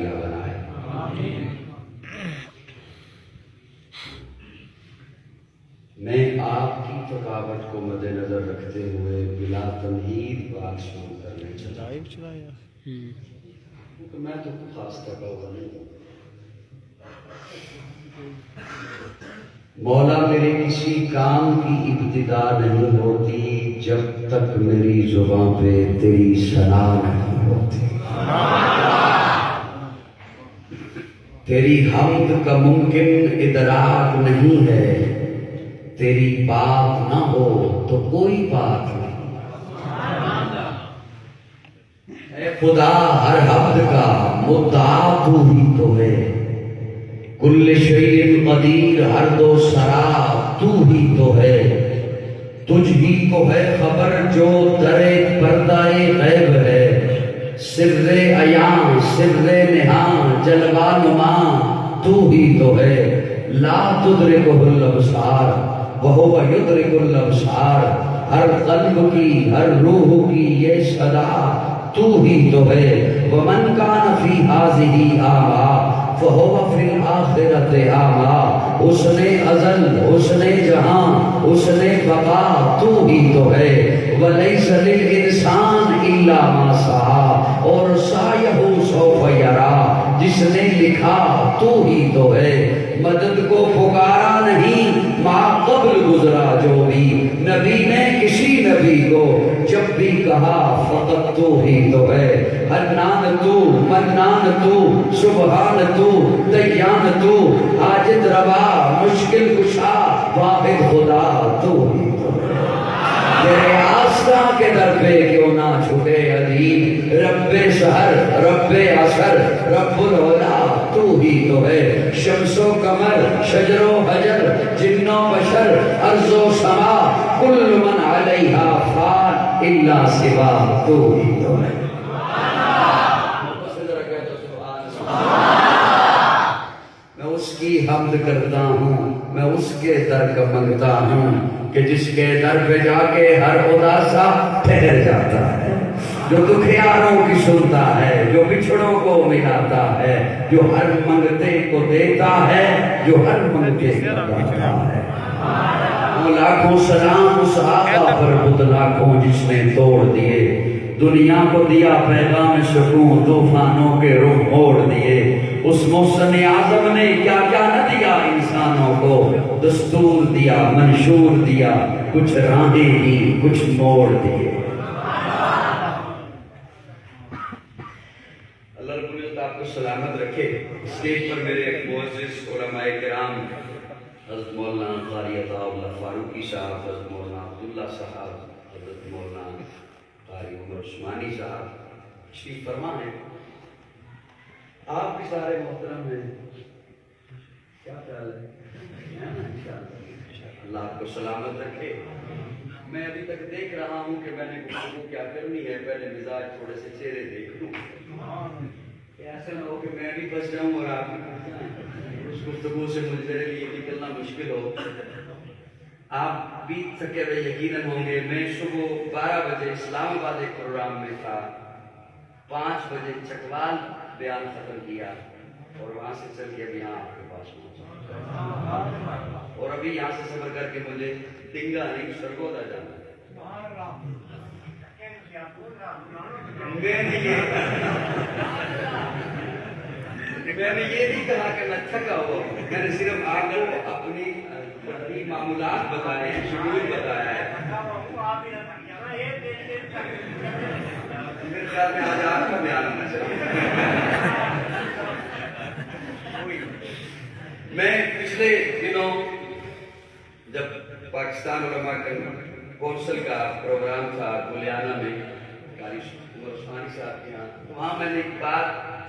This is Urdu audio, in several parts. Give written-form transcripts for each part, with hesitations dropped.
عالیہ بنائے۔ آمین۔ میں آپ کی ثقافت کو مد نظر رکھتے ہوئے بلا تمہید بات شروع کرنے چلا، کیونکہ میں تو خاص ٹکا ہوا نہیں ہوں۔ مولا میرے کسی کام کی ابتدا نہیں ہوتی جب تک میری زباں پہ تیری ثنا نہیں ہوتی۔ تیری حمد کا ممکن ادراک نہیں ہے، تیری بات نہ ہو تو کوئی بات نہیں۔ اے خدا ہر حمد کا مدعا تو ہی تو ہے، کل شیء قدیر ہر دو سرا تو ہی تو ہے، تجھ ہی کو ہے خبر جو در پردہ غیب ہے، سر عیاں سر نہاں جلوہ نما تو ہی تو ہے، لا تدرکہ الابصار وہو یدرک الابصار، ہر قلب کی ہر روح کی یہ صدا تو ہی تو ہے، ومن کان فی ہذہ اعمیٰ فہو فی الآخرۃ اعمیٰ، حسن ازل حسن جہاں حسن بقا تو ہی تو ہے، ولیس للانسان الا ما سعی اور سعیہ سوف یری، جس نے لکھا تو ہی تو ہے، مدد کو پکارا نہیں ما قبل گزرا جو بھی، نبی نے کسی نبی کو جب بھی کہا فقط تو ہی تو ہے، حنان تو منان تو سبحان تو دیان تو حاجت روا مشکل کشا واحد خدا تو ہی تو ہے، میرے آستاں کے در پہ کیوں نہ چھوٹے عظیم، رب سحر رب عصر رب العلا تو ہی تو ہے، شمس و قمر شجر و حجر جن و بشر ارض و سما کل من علیہا فان الا سوا تو ہی تو ہے۔ میں اس کی حمد کرتا ہوں، میں اس کے در کا منگتا ہوں کہ جس کے در پہ جا کے ہر اداسا ٹھہر جاتا ہے، جو دکھیاروں کی سنتا ہے، جو بچھڑوں کو ملاتا ہے، جو ہر منگتے کو دیتا ہے، جو ہر منگتے کو دیتا ہے۔ لاکھوں سلام اس آقا پر خود لاکھوں جس نے توڑ دیے، دنیا کو دیا پیغام سکون طوفانوں کے رخ موڑ دیے، اس محسن اعظم نے کیا کیا نہ دیا انسانوں کو، دستور دیا منشور دیا، کچھ راہیں دی کچھ موڑ دیے۔ اللہ رب العزت آپ کو سلامت رکھے۔ اسٹیج پر میرے معزز علماء کرام حضرت مولانا قاری عطا اللہ فاروقی صاحب، حضرت مولانا عبداللہ صاحب، حضرت مولانا قاری عمر عثمانی صاحب تشریف فرما ہیں، آپ بھی سارے محترم ہیں، کیا خیال ہے؟ اللہ آپ کو سلامت رکھے۔ میں ابھی تک دیکھ رہا ہوں کہ میں نے گفتگو کیا کرنی ہے، پہلے مزاج تھوڑے سے چہرے دیکھ لوں، ایسا نہ ہو کہ میں بھی بچ جاؤں اور آپ بھی بچ جائیں، اس گفتگو سے مجھے لیے نکلنا مشکل ہو۔ آپ بھی تھکے ہوئے یقیناً ہوں گے، میں صبح 12 بجے اسلام آباد ایک پروگرام میں تھا، 5 بجے چکوال بیان ختم کیا اور وہاں سے چل کے ابھی یہاں آپ کے پاس پہنچا، اور ابھی یہاں سے سفر کر کے مجھے ڈنگا نہیں سرگودا جانا ہے۔ میں نے یہ نہیں کہا کہ میں تھکا ہوا ہوں، میں نے صرف آ کر اپنی معمولات بتائے ہیں، شیڈول بتایا ہے۔ میرے خیال میں آج آپ کا بیان ہونا چاہیے۔ میں پچھلے دنوں جب پاکستان علماء کونسل کا پروگرام تھا گلیانہ میں قاری عمر عثمانی صاحب کے یہاں، وہاں میں نے ایک بات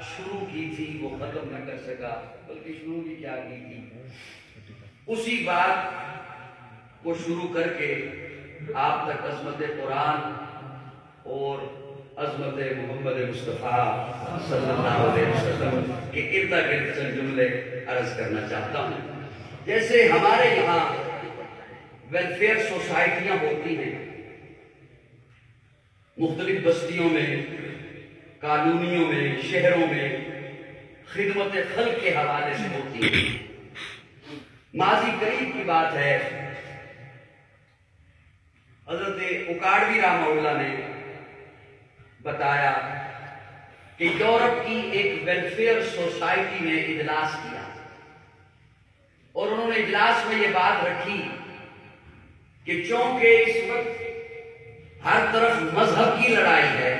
شروع کی تھی، وہ ختم نہ کر سکا، بلکہ شروع بھی کیا کی تھی، اسی بات کو شروع کر کے آپ تک عظمت قرآن اور عظمت محمد مصطفیٰ صلی اللہ علیہ وسلم کے ارد گرد چند جملے عرض کرنا چاہتا ہوں۔ جیسے ہمارے یہاں ویلفیئر سوسائٹیاں ہوتی ہیں مختلف بستیوں میں، کالونیوں میں، شہروں میں، خدمت خلق کے حوالے سے ہوتی ہے. ماضی قریب کی بات ہے، حضرت اکاڑوی رحمہ اللہ نے بتایا کہ یورپ کی ایک ویلفیئر سوسائٹی نے اجلاس کیا اور انہوں نے اجلاس میں یہ بات رکھی کہ چونکہ اس وقت ہر طرف مذہب کی لڑائی ہے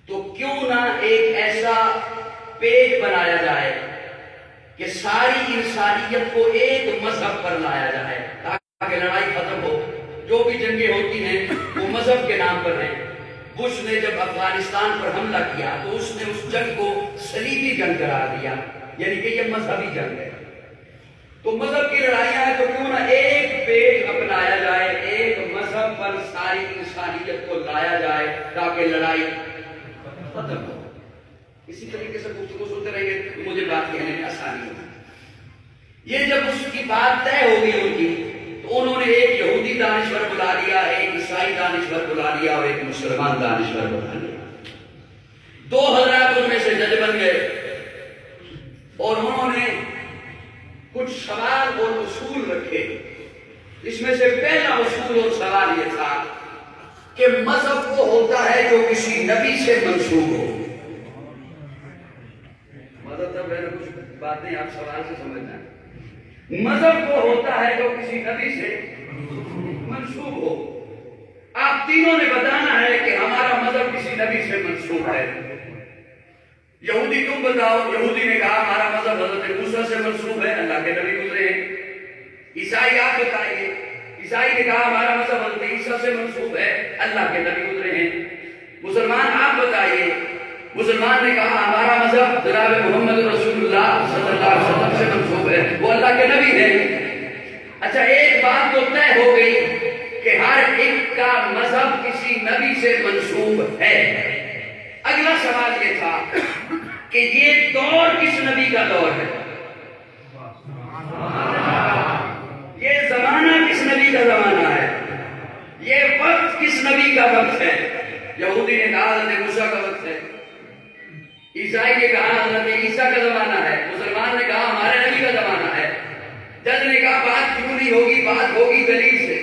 تو کیوں نہ ایک ایسا پیج بنایا جائے کہ ساری انسانیت کو ایک مذہب پر لایا جائے تاکہ لڑائی ختم ہو. جو بھی جنگیں ہوتی ہیں وہ مذہب کے نام پر ہیں. بش نے جب افغانستان پر حملہ کیا تو اس نے اس جنگ کو صلیبی جنگ قرار دیا، یعنی کہ یہ مذہبی جنگ ہے. تو مذہب کی لڑائیاں ہیں تو کیوں نہ ایک پیج اپنایا جائے، ایک مذہب پر ساری انسانیت کو لایا جائے تاکہ لڑائی ختم ہو. اسی طریقے سے گفتگو سنتے رہیں گے مجھے بات کہنے میں آسانی ہوگی. یہ جب اس کی بات طے ہو گئی ان کی تو انہوں نے ایک یہودی دانشور بلا لیا، ایک عیسائی دانشور بلا لیا اور ایک مسلمان دانشور بلا لیا. دو حضرات ان میں سے جج بن گئے اور انہوں نے کچھ سوال اور اصول رکھے. اس میں سے پہلا اصول اور سوال یہ تھا کہ مذہب وہ ہوتا ہے جو کسی نبی سے منسوب ہو. مذہب ہے کچھ باتیں آپ سوال سے سمجھنا. مذہب وہ ہوتا ہے جو کسی نبی سے منسوب ہو. آپ تینوں نے بتانا ہے کہ ہمارا مذہب کسی نبی سے منسوب ہے. یہودی تم بتاؤ. یہودی نے کہا ہمارا مذہب حضرت موسیٰ سے منسوب ہے، اللہ کے نبی گزرے ہیں. عیسائی آپ بتائیے. عیسائی نے کہا ہمارا مذہب حضرت عیسیٰ سے منسوب ہے، اللہ کے نبی گزرے ہیں. مسلمان آپ بتائیے. مسلمان نے کہا ہمارا مذہب جناب محمد رسول اللہ صلی اللہ علیہ وسلم سے منسوب ہے، وہ اللہ کے نبی ہیں. اچھا ایک بات تو طے ہو گئی کہ ہر ایک کا مذہب کسی نبی سے منسوب ہے. اگلا سوال یہ تھا کہ یہ دور کس نبی کا دور ہے؟ یہ زمانہ کس نبی کا زمانہ ہے؟ یہ وقت کس نبی کا وقت ہے؟ یہودی نے کہا حضرت موسیٰ کا وقت ہے، عیسائی نے کہا حضرت عیسیٰ کا زمانہ ہے، مسلمان نے کہا ہمارے نبی کا زمانہ ہے. جج نے کہا بات کیوں نہیں ہوگی؟ بات ہوگی دلیل سے،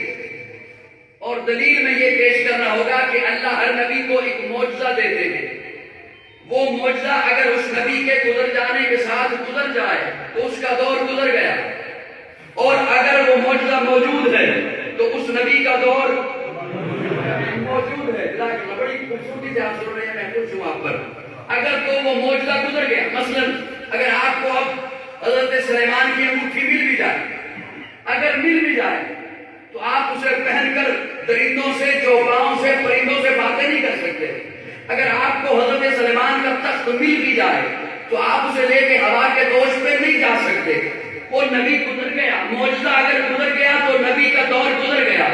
اور دلیل میں یہ پیش کرنا ہوگا کہ اللہ ہر نبی کو ایک معجزہ دیتے ہیں. وہ معجزہ اگر اس نبی کے گزر جانے کے ساتھ گزر جائے تو اس کا دور گزر گیا، اور اگر وہ معجزہ موجود ہے تو اس نبی کا دور موجود ہے. بڑی خوبصورتی سے آپ سن رہے ہیں، میں خوش ہوں آپ پر. اگر تو وہ معجزہ گزر گیا، مثلا اگر آپ کو اب حضرت سلیمان کی انگوٹھی مل بھی جائے، اگر مل بھی جائے تو آپ اسے پہن کر درندوں سے، چوپاؤں سے، پرندوں سے باتیں نہیں کر سکتے. اگر آپ کو حضرت سلیمان کا تخت مل بھی جائے تو آپ اسے لے کے ہوا کے دوش پہ نہیں جا سکتے. وہ نبی گزر گیا. معجزہ اگر گزر گیا تو نبی کا دور گزر گیا.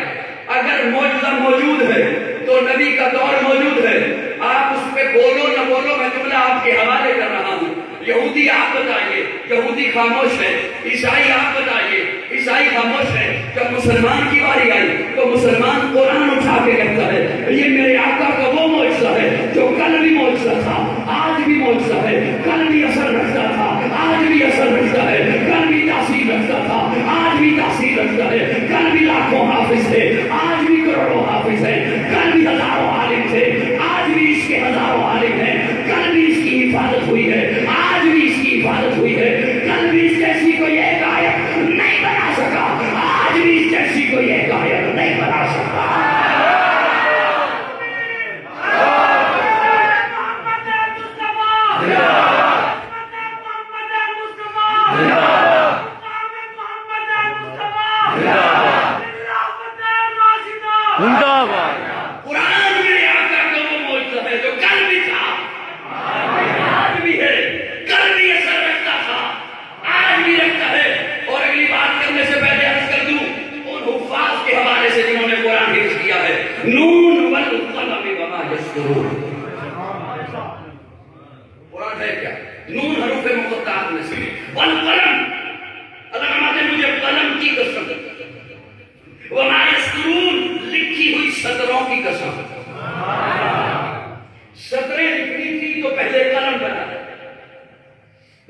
اگر معجزہ موجود ہے تو نبی کا دور موجود ہے. آپ اس پہ بولو نہ بولو، میں جملہ آپ کے حوالے کر رہا ہوں. یہودی آپ بتائیے، یہودی خاموش ہے. عیسائی آپ بتائیے، عیسائی خاموش ہے. جب مسلمان کی باری آئی تو مسلمان قرآن اٹھا کے کہتا ہے یہ میرے آقا کا وہ معجزہ ہے جو کل بھی معجزہ تھا، آج بھی معجزہ ہے، کل بھی اثر رکھتا تھا، آج بھی اثر رکھتا ہے، کل بھی تاثیر رکھتا تھا، آج بھی تاثیر رکھتا ہے. کل بھی لاکھوں حافظ تھے، آج بھی کروڑوں حافظ ہیں. کل بھی ہزاروں عالم تھے، آج بھی اس کے ہزاروں عالم ہیں. کل بھی اس کی حفاظت ہوئی ہے، آج بھی اس کی حفاظت ہوئی ہے. کل بھی اس جیسی کوئی ایک آیت نہیں بنا سکا، آج بھی اس جیسی کوئی ایک آیت نہیں بنا سکا. قرآن میں آقا کا وہ معجزہ ہے جو کل بھی تھا، آج بھی ہے، کل بھی اثر رکھتا تھا، آج بھی رکھتا ہے. اور اگلی بات کرنے سے پہلے عرض کر دوں ان حفاظ کے حوالے سے جنہوں نے قرآن حفظ کیا ہے، نون والقلم وما یسطرون. قرآن ہے کیا؟ نون حروف مقطعات میں سے، والقلم، اللہ فرماتے ہیں مجھے قلم کی قسم، وما یسطرون لکھی ہوئی سطروں کی قسم. سطریں لکھنی تھی تو پہلے قلم بنا.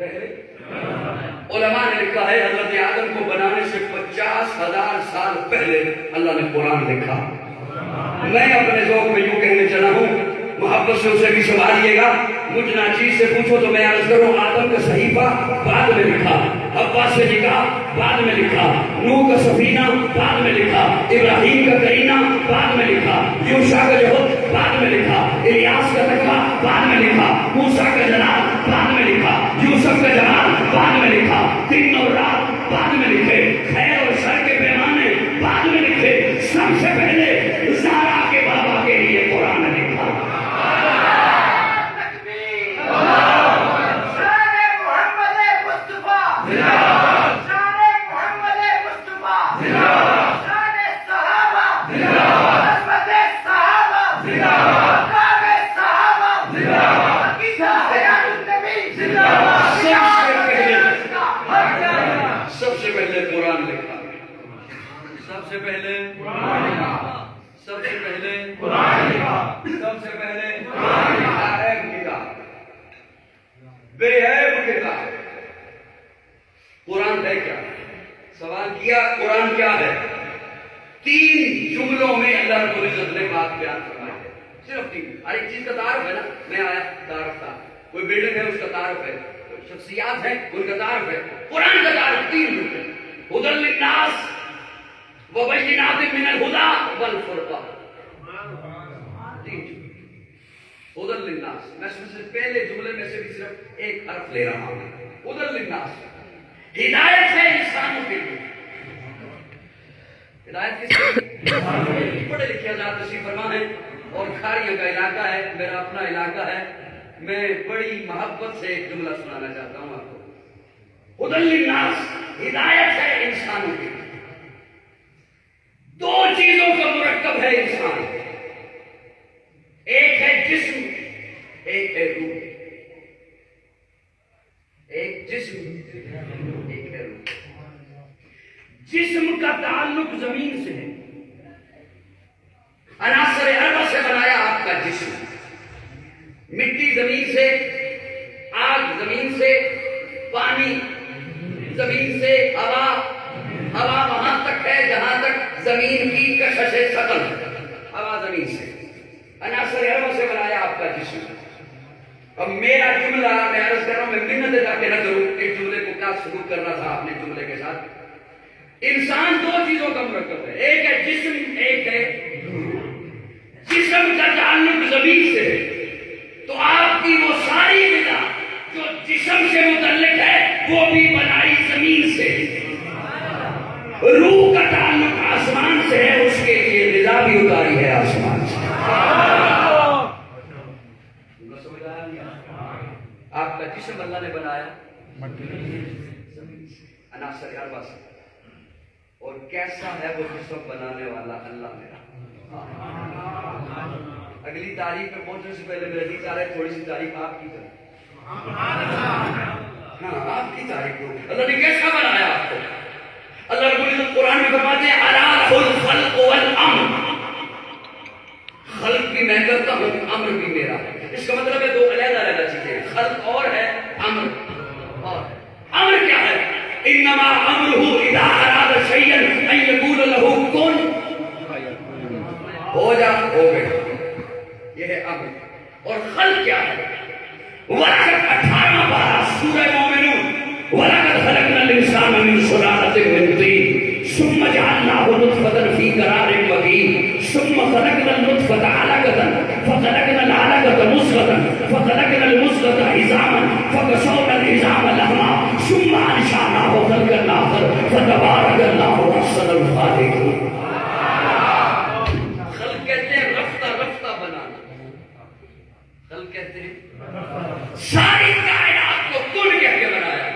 علماء نے لکھا ہے حضرت آدم کو بنانے سے 50,000 سال پہلے اللہ نے قرآن لکھا. میں اپنے ذوق میں یوں کہنے چلا ہوں, محبت سے اسے بھی سنبھالیے گا. مجھ ناچیز سے پوچھو تو میں عرض کروں, آدم کا صحیفہ بعد میں لکھا, حوا سے نکاح بعد میں لکھا, نوح کا سفینہ بعد میں لکھا, ابراہیم کا کرینہ بعد میں لکھا, یوشع کا جہد بعد میں لکھا, الیاس کا تقویٰ بعد میں لکھا, موسیٰ کا جلال بعد میں لکھا, یوسف کا جمال بعد میں لکھا, دن اور رات بعد میں لکھے, خیر اور شر کے پیمانے بعد میں لکھے. سب سے پہلے زارا کے بابا کے لیے قرآن لکھا. بے عیب کتاب. قرآن ہے کیا؟ سوال کیا قرآن کیا ہے؟ 3 جملوں میں اللہ رب العزت نے بات بیان فرمائی ہے. صرف 3. ہر ایک چیز کا تعارف ہے نا. میں آیا تعارف تھا, کوئی بلڈنگ ہے اس کا تعارف ہے, کوئی شخصیات ہے ان کا تعارف ہے. قرآن کا تعارف 3 جملے, ہدی للناس وبینات من الہدی والفرقان. 3 جملے ہدی للناس. میں سے پہلے جملے میں سے بھی صرف ایک حرف لے رہا ہوں. ہدی للناس ہدایت ہے انسانوں کے لیے. ہدایت کس لیے؟ پڑھے لکھے حضرات تشریف فرما ہے اور کھاریوں کا علاقہ ہے, میرا اپنا علاقہ ہے. میں بڑی محبت سے ایک جملہ سنانا چاہتا ہوں آپ کو. ہدی للناس ہدایت ہے انسانوں کے لیے. 2 چیزوں کا مرکب ہے انسان, ایک ہے جسم, ایک ہے روح. ایک جسم, ایک ہے روح. جسم کا تعلق زمین سے ہے. عناصر اربع سے بنایا آپ کا جسم. مٹی زمین سے, آگ زمین سے, پانی زمین سے, ہوا وہاں تک ہے جہاں تک زمین کی کشش ثقل. ہوا زمین سے, عناصر اربع سے بنایا آپ کا جسم. اب میرا جملہ میں عرض کر رہا ہوں, میں منت ادا کے نہ کروں. ایک جملے کو کیا سلوک کرنا تھا آپ نے جملے کے ساتھ. انسان 2 چیزوں کا مرکب ہے, ایک ہے جسم, ایک ہے جسم کا تعلق زمین سے ہے. تو آپ کی وہ ساری غذا جو جسم سے متعلق ہے وہ بھی بنائی زمین سے. روح کا تعلق آسمان سے ہے, اس کے لیے غذا بھی اتاری ہے آسمان سے. آپ کا جسم اللہ نے بنایا عناصر اربع سے, اور کیسا ہے وہ جسم بنانے والا اللہ میرا. اگلی تاریخ میں پہنچنے سے پہلے میرے حدیث آ رہے, تھوڑی سی تاریخ آپ کی طرف. ہاں آپ کی تاریخ کو اللہ نے کیسا بنایا آپ کو. اللہ رب العزت قرآن میں فرماتے ہیں الا الخلق والامر. خلق بھی میں کرتا ہوں, امر بھی میرا ہے. اس کا مطلب ہے 2 علیحدہ چیزیں, خلق اور ہے, امر اور ہے. امر کیا ہے؟ انما امرہ اذا اراد شیئا ان یقول له کن, ہو جا, ہو گیا. یہ ہے امر. اور خلق کیا ہے؟ وَلَقَدْ 18 بارہ سورہ مومنون. وَلَقَدْ خَلَقْنَا الْإِنسَانَ مِنْ سُلَالَةٍ مِنْ طِينٍ ثُمَّ جَعَلْنَاهُ نُطْفَةً فِي قَرَارٍ مَكِينٍ ثُمَّ خَلَقْنَا النُّطْفَةَ عَلَقَةً فَخَلَقْنَا الْعَلَقَةَ مُضْغَةً فَخَلَقْنَا الْمُضْغَةَ عِظَامًا فَكَسَوْنَا الْعِظَامَ لَحْمًا ثُمَّ أَنشَأْنَاهُ خَلْقًا آخَرَ فَتَبَارَكَ اللَّهُ أَحْسَنُ الْخَالِقِينَ. خلق کہتے ہیں رفتہ رفتہ بنانا. خلق کہتے ہیں ساری کائنات کو کن کہہ کے بنایا.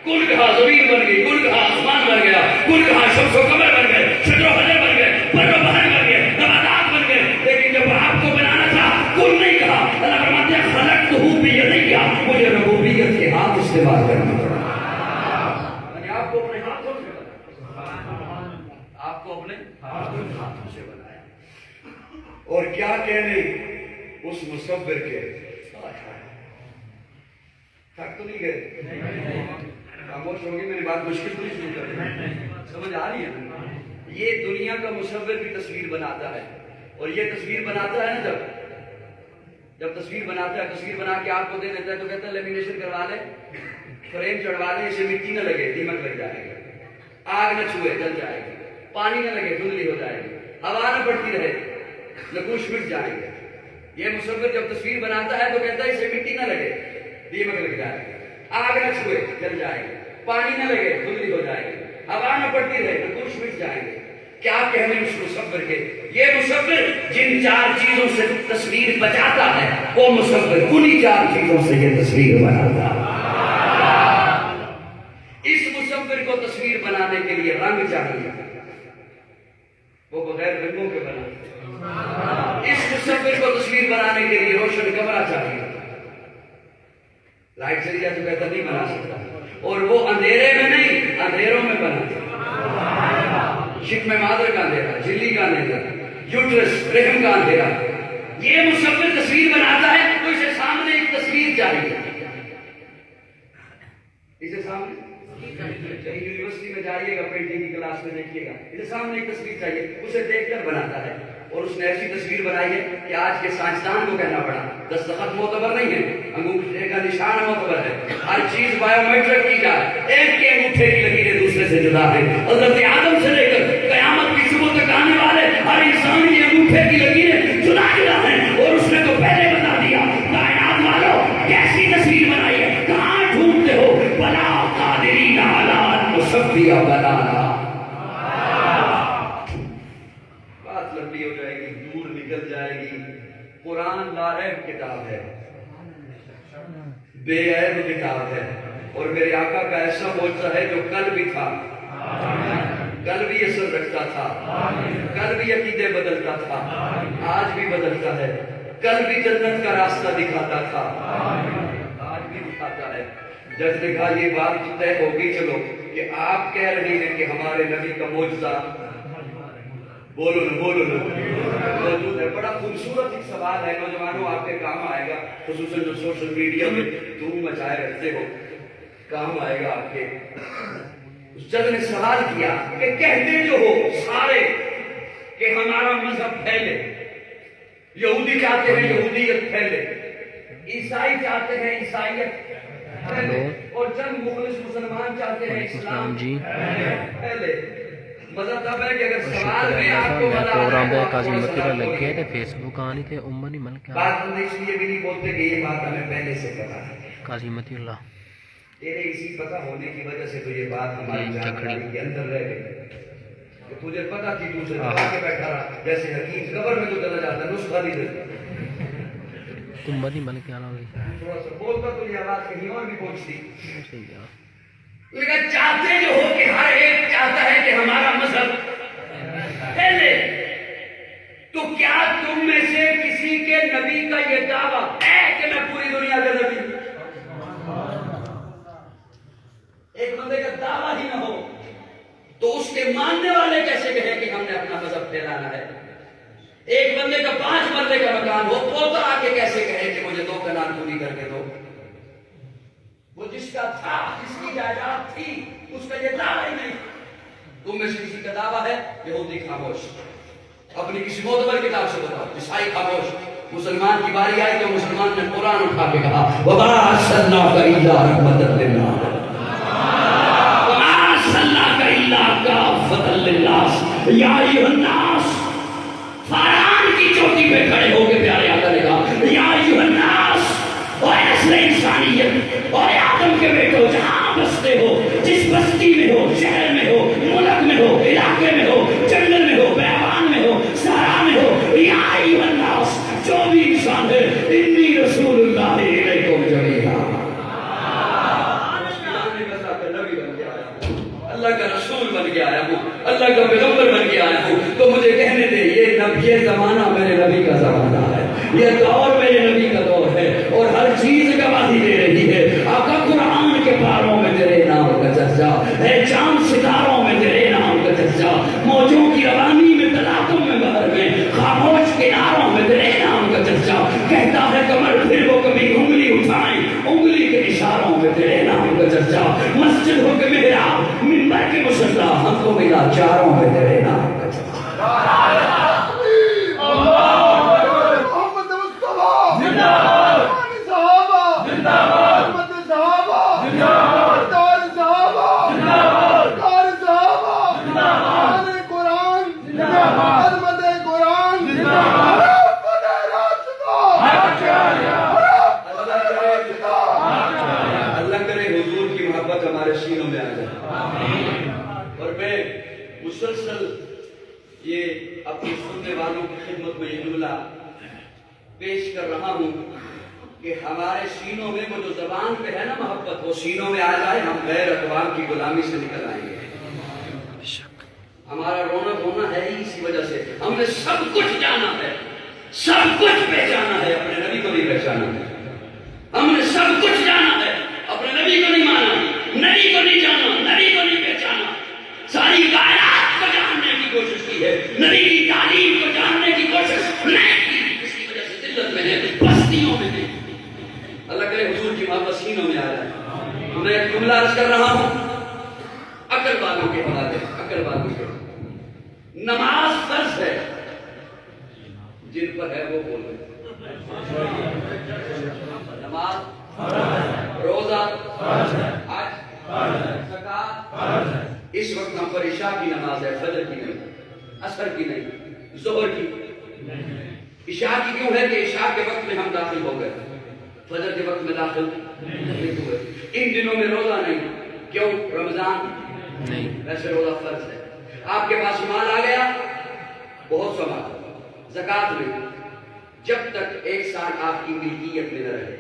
کن کہا زمین بن گئی, کن کہا آسمان بن گیا, کن کہا شمس و قمر بن گئے, شجر و حجر بن گئے, بر و بحر بن گئے, نباتات بن گئے. لیکن جب آپ کو بنانا تھا کن نہیں کہا. اللہ فرماتے ہیں خلقتہ بیدیا, مجھے ربوبیت کے ہاتھ استعمال کرنا پڑا. یعنی آپ کو اپنے ہاتھوں سے بنایا, آپ کو اپنے ہاتھوں سے بنایا. اور کیا کہنے اس مصور کے, تھک تو نہیں گئے؟ خاموش ہوگی، میری بات مشکل تو نہیں شروع کر رہی، سمجھ آ رہی ہے نا؟ یہ دنیا کا مصور بھی تصویر بناتا ہے، اور یہ تصویر بناتا ہے نا، جب تصویر بناتا ہے، تصویر بنا کے آپ کو دے دیتا ہے تو کہتا ہے لیمینیشن کروا لے، فریم چڑھوا لے، اسے مٹی نہ لگے دیمک لگ جائے گا، آگ نہ چھوئے جل جائے گی، پانی نہ لگے دھندلی ہو جائے گی، ہوا نہ پڑتی رہے نقوش مٹ جائیں گے۔ یہ مصور جب تصویر بناتا ہے تو کہتا ہے اسے مٹی نہ لگے دیمک لگ جائے گی، آگ نہ چھوئے جل جائے گی، پانی نہ لگے دھندلی ہو جائے گی، ہوا نہ پڑتی رہے نقوش مٹ جائیں گے۔ کیا کہنے اس مصور کے؟ یہ مصور جن 4 چیزوں سے تصویر بچاتا ہے، وہ مصور انہی 4 چیزوں سے یہ تصویر بناتا ہے۔ اس مصور کو تصویر بنانے کے لیے رنگ چاہیے، وہ بغیر رنگوں کے بناتے۔ اس مصور کو تصویر بنانے کے لیے روشن کمرہ چاہیے، لائٹ چلی جائے تو کہتا نہیں بنا سکتا، اور وہ اندھیرے میں نہیں اندھیروں میں بناتا۔ شکم مادر کا اندھیرا، جھلی کا اندھیرا، یوٹرس رحم کا اندھیرا، یہ مصور تصویر بناتا ہے تو اسے سامنے ایک تصویر چاہیے، اسے سامنے کہیں یونیورسٹی میں جائیے گا، پینٹنگ کی کلاس میں دیکھیے گا، اسے سامنے ایک تصویر چاہیے، اسے دیکھ کر بناتا ہے۔ اور اس نے ایسی تصویر بنائی ہے کہ آج کے سائنسدان کو کہنا پڑا دستخط معتبر نہیں ہے، انگوٹھے کا نشان معتبر ہے، ہر چیز بایو میٹرک کی جائے، ایک کے انگوٹھے کی لکیریں دوسرے سے جدا ہے۔ حضرت آدم سے لے کر قیامت کی صبح تک آنے والے ہر انسان کی انگوٹھے کی لکیریں جدا جدا ہیں، اور اس نے تو پہلے بتا دیا۔ کائنات والوں کیسی تصویر بنائی ہے، کہاں ڈھونڈتے ہو؟ بلا قادرین علی ان نشبہ بنانا۔ بات لمبی ہو جائے گی، دور نکل جائے گی۔ قرآن لاعیب کتاب ہے، بے عیب کتاب ہے، اور میرے آقا کا ایسا معجزہ ہے جو کل بھی تھا، کل بھی اثر رکھتا تھا، کل بھی عقیدے بدلتا تھا، آج بھی بدلتا ہے، کل بھی جنت کا راستہ دکھاتا تھا، آج بھی دکھاتا ہے۔ جج نے کہا یہ بات تو طے ہوگی چلو کہ آپ کہہ رہی ہیں کہ ہمارے نبی کا معجزہ بولو نا موجود ہے۔ بڑا خوبصورت ایک سوال ہے، نوجوانوں آپ کے کام آئے گا، خصوصاً جو سوشل میڈیا میں دھوم مچائے رکھتے ہو، کام آئے گا آپ کے۔ اس جج نے سوال کیا کہ کہتے جو ہو سارے کہ ہمارا مذہب پھیلے، یہودی چاہتے ہیں یہودیت پھیلے، عیسائی چاہتے ہیں عیسائیت پھیلے، اور چند مخلص مسلمان چاہتے ہیں اسلام پھیلے۔ مذہب تب ہے کہ اگر سوال میں آپ کو پروگرام پہ قاضی متی کا لگ گیا تھے فیس بک آنی تھے عمر نہیں مل کے بات ہم اس لیے بھی نہیں بولتے کہ یہ بات ہمیں پہلے سے پتا ہے، قاضی متی اللہ تیرے اسی پتہ ہونے کی وجہ سے تو یہ بات ہماری جانکاری کے اندر رہ گئی کہ تجھے پتہ تھی، تو اسے دبا کے بیٹھا رہا، جیسے حکیم قبر میں تو چلا جاتا نسخہ نہیں دیتا، عمر نہیں مل کے آنا ہوئی تھوڑا سا بولتا تو یہ آواز کہیں اور بھی پہنچتی۔ صحیح ہے۔ لیکن چاہتے جو ہو کہ ہر ایک چاہتا ہے کہ ہمارا مذہب پھیلے، تو کیا تم میں سے کسی کے نبی کا یہ دعویٰ ہے کہ میں پوری دنیا کا نبی ہوں؟ ایک بندے کا دعویٰ ہی نہ ہو تو اس کے ماننے والے کیسے کہیں کہ ہم نے اپنا مذہب پھیلانا ہے؟ ایک بندے کا 5 مرلے کا مکان ہو، پوتا آ کے کیسے کہے کہ مجھے 2 کنال پوری کر کے دو؟ وہ جس کا تھا، جس کی جائیداد تھی، اس کا یہ دعویٰ ہی نہیں۔ تم میں سے کسی کا دعویٰ ہے؟ یہودی خاموش، اپنی کسی معتبر کتاب سے بتاؤ، عیسائی خاموش۔ مسلمان کی باری آئی تو مسلمان نے قرآن اٹھا کے کہا وَمَا أَرْسَلْنَاكَ إِلَّا رَحْمَةً لِّلنَّاسِ وَمَا أَرْسَلْنَاكَ إِلَّا كَافَّةً لِّلنَّاسِ یا ایھا الناس۔ فاران کی چوٹی پہ کھڑے ہو کے پیارے آقا نے کہا یا ایھا الناس، اور نسل انسانیت اور آدم کے بیٹو جہاں بستے ہو، جس بستی میں ہو، شہر میں ہو، ملک میں ہو، علاقے میں ہو، جنگل میں ہو، بیابان میں ہو، صحرا میں ہو، یا ایھا الناس، جو بھی انسان ہے، انی رسول اللہ الیکم جمیعا۔ اللہ کا رسول بن کے آیا ہوں، اللہ کا پیغمبر بن کے آیا ہوں، تو مجھے کہنے دے یہ زمانہ میرے نبی کا زمانہ ہے، یہ دور میرے نبی کا دور ہے، اور ہر چیز گواہی دے رہی ہے۔ آقا قرآن کے پاروں میں تیرے نام کا چرچا ہے، چاند ستاروں میں تیرے نام کا چرچا، موجوں کی روانی میں، تلاقم میں، بحر میں، خاموش کناروں میں تیرے نام کا چرچا۔ کہتا ہے کمر پھر وہ کبھی انگلی اٹھائیں، انگلی کے اشاروں سجا, مسجد ہو کے محراب, منبر کے مصلی, ہم کو ملا چاروں میں تیرے نام کا چراغ. ہمارے سینوں میں آ جائے. اور میں مسلسل یہ اپنے سننے والوں کی خدمت میں یہ جملہ پیش کر رہا ہوں کہ ہمارے سینوں میں وہ جو زبان پہ ہے نا محبت, وہ سینوں میں آ جائے, ہم غیر اقوام کی غلامی سے نکل آئیں گے. ہمارا رونا دھونا ہے ہی اسی وجہ سے. ہم نے سب کچھ جانا ہے, سب کچھ پہچانا ہے, اپنے نبی کو نہیں پہچانا ہے. ہم نے سب کچھ جانا ہے, اپنے نبی کو نہیں مانا, نبی کو نہیں جانا, نبی کو نہیں پہچانا. ساری کائنات کو جاننے کی کوشش کی ہے, نبی کی تعلیم کو جاننے کی کوشش نہیں کی. اس کی وجہ سے ذلت میں ہے, بستیوں میں ہے. اللہ کرے حضور کی محبت سینوں میں آ جائے. میں ایک جملہ عرض کر رہا ہوں عقل والوں کے حوالے, عقل والوں کے. نماز فرض ہے, جن پر ہے وہ بول رہے. نماز, روزہ, حج, زکات. اس وقت ہم پر عشاء کی نماز ہے, فجر کی نہیں, عصر کی نہیں, ظہر کی. عشاء کی کیوں ہے کہ عشاء کے وقت میں ہم داخل ہو گئے, فجر کے وقت میں داخل نہیں ہوئے. ان دنوں میں روزہ نہیں, کیوں؟ رمضان نہیں, ویسے روزہ فرض ہے. آپ کے پاس مال آ گیا, بہت سا مال, زکات نہیں, جب تک 1 سال آپ کی ملکیت میں نہ رہے.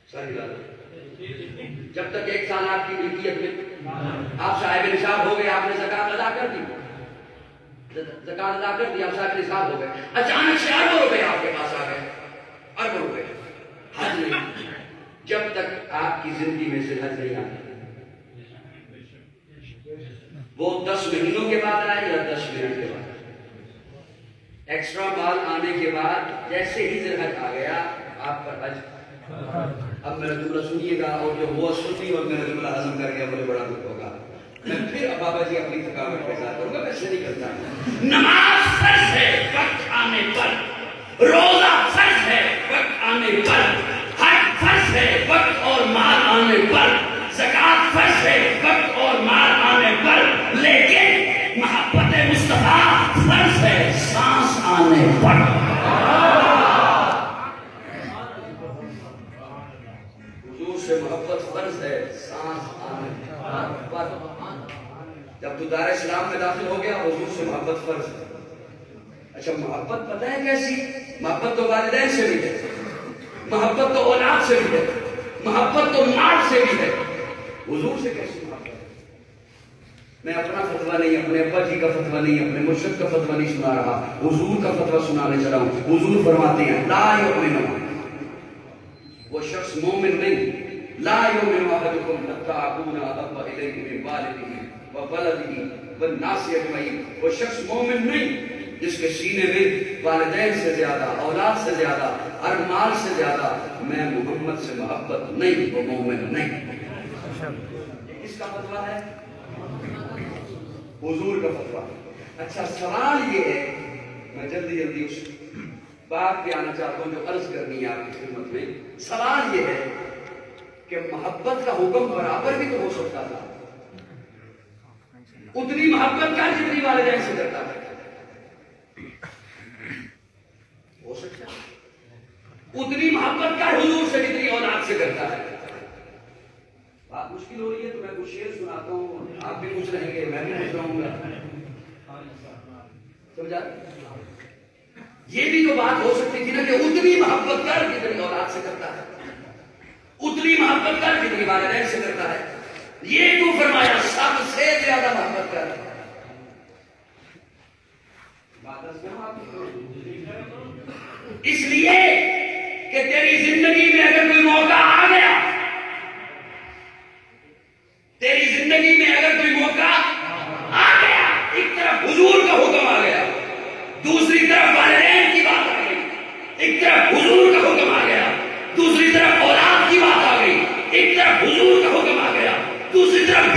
صحیح بات, جب تک 1 سال آپ کی ملکیت میں, آپ صاحب نصاب ہو گئے, آپ نے زکات ادا کر دی, زکات ادا کر دی, آپ صاحب نصاب ہو گئے, اچانک سے اربوں روپے آپ کے پاس آ گئے, اربوں روپے, حج نہیں, جب تک آپ کی زندگی میں سے حج نہیں آتا. وہ 10 مہینوں کے بعد آئے یا 10 منٹ کے بعد. ایکسٹرا مال آنے کے بعد جیسے ہی ذی الحج آ گیا, آپ پر حج. اب میرا جملہ سنیے گا, اور جو ہوا سنی اور میرا جملہ ہضم کر گیا, مجھے بڑا دکھ ہوگا. میں پھر اب بابا جی اپنی تھکاوٹ کے ساتھ کروں گا, میں ایسے نہیں کرتا. نماز فرض ہے وقت آنے پر, روزہ فرض ہے وقت آنے پر, حج فرض ہے وقت اور مال آنے پر, زکات فرض ہے وقت اور مال آنے پر, لیکن محبت مصطفیٰ فرض ہے سانس آنے پر. حضور سے محبت فرض ہے سانس آنے پر. جب تو دار اسلام میں داخل ہو گیا, حضور سے محبت فرض ہے. اچھا محبت پتہ ہے کیسی؟ محبت تو والدین سے بھی ہے, محبت تو اولاد سے بھی ہے, محبت تو مال سے بھی ہے. حضور سے کیسی محبت؟ میں اپنا فتویٰ نہیں, اپنے ابا جی کا فتویٰ نہیں, اپنے مرشد کا فتویٰ نہیں سنا رہا, حضور کا فتویٰ سنانے چلا ہوں. حضور فرماتے ہیں لا یؤمن, وہ شخص مومن نہیں. لا یؤمن احدکم حتی اکون احب الیہ من والدہ وولدہ والناس اجمعین. وہ شخص مومن نہیں جس کے سینے میں والدین سے زیادہ, اولاد سے زیادہ, ہر مال سے زیادہ میں محمد سے محبت نہیں, وہ مومن نہیں. کس کا فتویٰ ہے؟ حضور کا فتویٰ. اچھا سوال یہ ہے, میں جلدی اس بات پہ آنا چاہتا ہوں جو عرض کرنی ہے آپ کی خدمت میں. سوال یہ ہے کہ محبت کا حکم برابر بھی تو ہو سکتا تھا. اتنی محبت کا جتنی والدین سے کرتا ہے ہو سکتا ہے, اتنی محبت کا حضور سے جتنی اولاد سے کرتا ہے. بات مشکل ہو رہی ہے تو میں کچھ شعر سناتا ہوں, آپ بھی پوچھ رہیں گے, میں بھی پوچھ رہا ہوں. سمجھا؟ یہ بھی تو بات ہو سکتی تھی نا کہ اتنی محبت کر جتنی اولاد سے کرتا ہے, اتنی محبت کر جتنی والدین سے کرتا ہے. یہ تو فرمایا سب سے زیادہ محبت کر. اس لیے کہ تیری زندگی میں اگر کوئی موقع آ گیا, تیری زندگی میں اگر کوئی موقع آ گیا, ایک طرف حضور کا حکم آ گیا, دوسری طرف والدین کی بات آ گئی, ایک طرف حضور کا حکم آ گیا, دوسری طرف اولاد کی بات آ گئی, ایک طرف حضور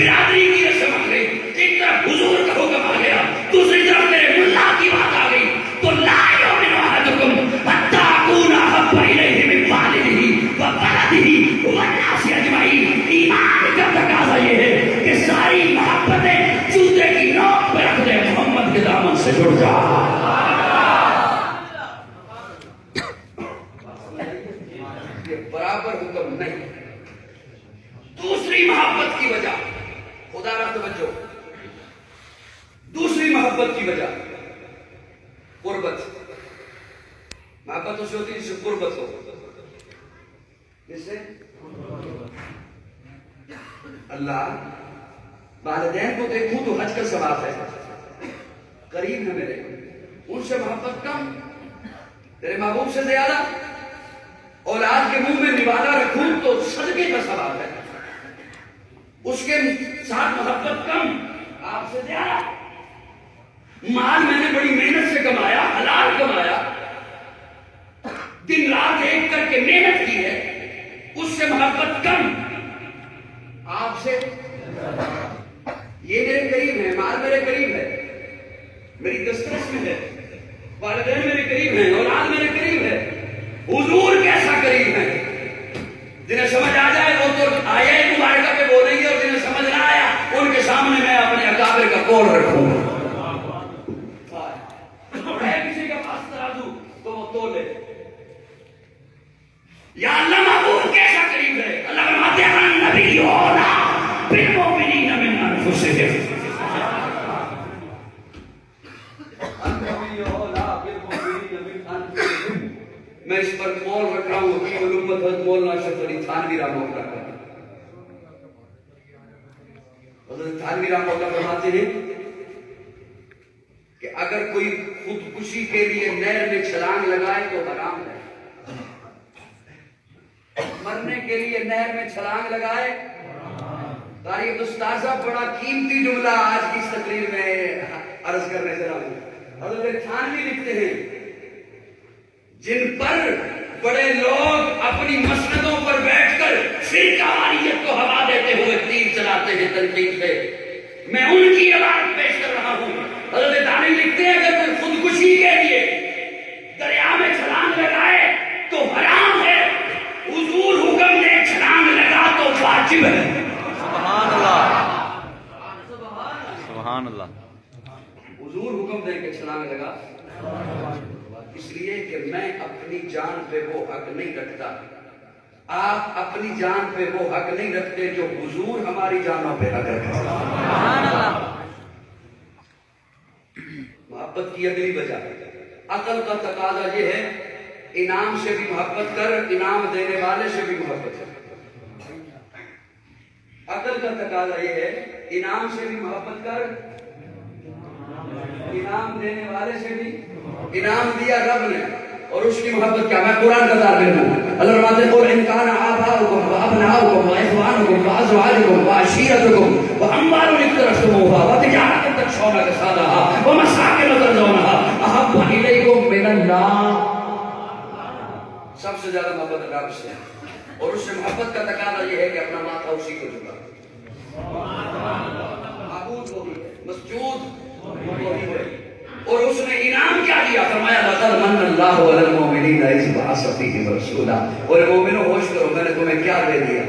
برادری کی رسم آ گئی، ایک طرف حضور کا حکم آ گیا، دوسری طرف میرے ملا کی بات آ گئی، تو لا یؤمن احدکم حتی اکون احب الیہ من والدہ وولدہ والناس اجمعین۔ ایمان کا تقاضا یہ ہے کہ ساری محبتیں جوتے کی نوک پہ رکھ دے، محمد کے دامن سے جڑ جا۔ یہ برابر حکم نہیں۔ دوسری محبت کی وجہ، خدا را توجہ، دوسری محبت کی وجہ قربت۔ محبت اسے ہوتی ہے جس سے قربت ہو، جس سے اللہ والدین کو دیکھوں تو حج کا ثواب ہے، قریب ہے میرے، ان سے محبت کم، تیرے محبوب سے زیادہ، اولاد کے منہ میں نوالہ رکھوں تو صدقے کا ثواب ہے، اس کے ساتھ محبت کم، آپ سے زیادہ۔ مال میں نے بڑی محنت سے کمایا، حلال کمایا، دن رات ایک کر کے محنت کی ہے، اس سے محبت کم، آپ سے یہ میرے قریب ہے، مال میرے قریب ہے، میری دسترس میں ہے، والدین میرے قریب ہیں، اولاد میرے قریب ہے، حضور کیسا قریب ہے؟ جنہیں سمجھ آ جائے وہ تو آیا ہی مبارکہ پہ بولیں گے، اور جنہیں سمجھ نہ آیا ان کے سامنے میں اپنے اکابر کا کول رکھوں گا۔ ہے کسی کے پاس ترازو تو وہ تولے، یا اللہ محبوب کیسا قریب ہے؟ اللہ فرماتے ہیں النبی اولیٰ بالمؤمنین من انفسہم، النبی اولیٰ بالمؤمنین من انفسہم۔ میں اس پر مول رکھ رہا ہوں، حکیم الامت حضرت مولانا اشرف علی تھانوی رحمہ اللہ کا۔ حضرت تھانوی رحمہ اللہ فرماتے ہیں کہ اگر کوئی خودکشی کے لیے نہر میں چھلانگ لگائے تو حرام ہے، مرنے کے لیے نہر میں چھلانگ لگائے۔ تاریخ استاذہ بڑا قیمتی جملہ آج کی اس تقریر میں عرض کرنے سے رہا ہوں۔ حضرت تھانوی لکھتے ہیں جن پر بڑے لوگ اپنی مسندوں پر بیٹھ کر فرقواریت کو ہوا دیتے ہوئے تیر چلاتے ہیں تنقید پہ، میں ان کی عبارت پیش کر رہا ہوں۔ حضرت تھانوی لکھتے ہیں اگر کوئی خودکشی کے لیے دریا میں چھلانگ لگائے تو حرام ہے، حضور حکم دے چھلانگ لگا تو واجب ہے۔ سبحان اللہ، سبحان اللہ۔ حضور حکم دے کہ چھلانگ لگا، اس لیے کہ میں اپنی جان پہ وہ حق نہیں رکھتا، آپ اپنی جان پہ وہ حق نہیں رکھتے جو حضور ہماری جانوں پہ حق رکھتے ہیں۔ محبت کی اگلی وجہ عقل کا تقاضا یہ ہے انعام سے بھی محبت کر، انعام دینے والے سے بھی محبت کر۔ عقل کا تقاضا یہ ہے انعام سے بھی محبت کر، انعام دینے والے سے بھی۔ انعام دیا رب نے اور اس کی محبت کیا؟ میں قرآن کا طالب ہوں، اللہ فرماتے ہیں قل ان کان آباؤکم وابناؤکم واخوانکم وازواجکم وعشیرتکم واموال اقترفتموها وتجارة تخشون کسادها ومساکن ترضونها احب الیکم من اللہ۔ سب سے زیادہ محبت رب سے ہے، اور اس سے محبت کا تقاضا یہ ہے کہ اپنا ماتھا اسی کو جھکا، معبود وہی ہے، مسجود وہی ہے، اور اس نے انعام کیا دیا؟ فرمایا لقد من اللہ علی المؤمنین اذ بعث فیہم رسولا۔ اور مومنوں ہوش کرو، میں نے تمہیں کیا دے دیا؟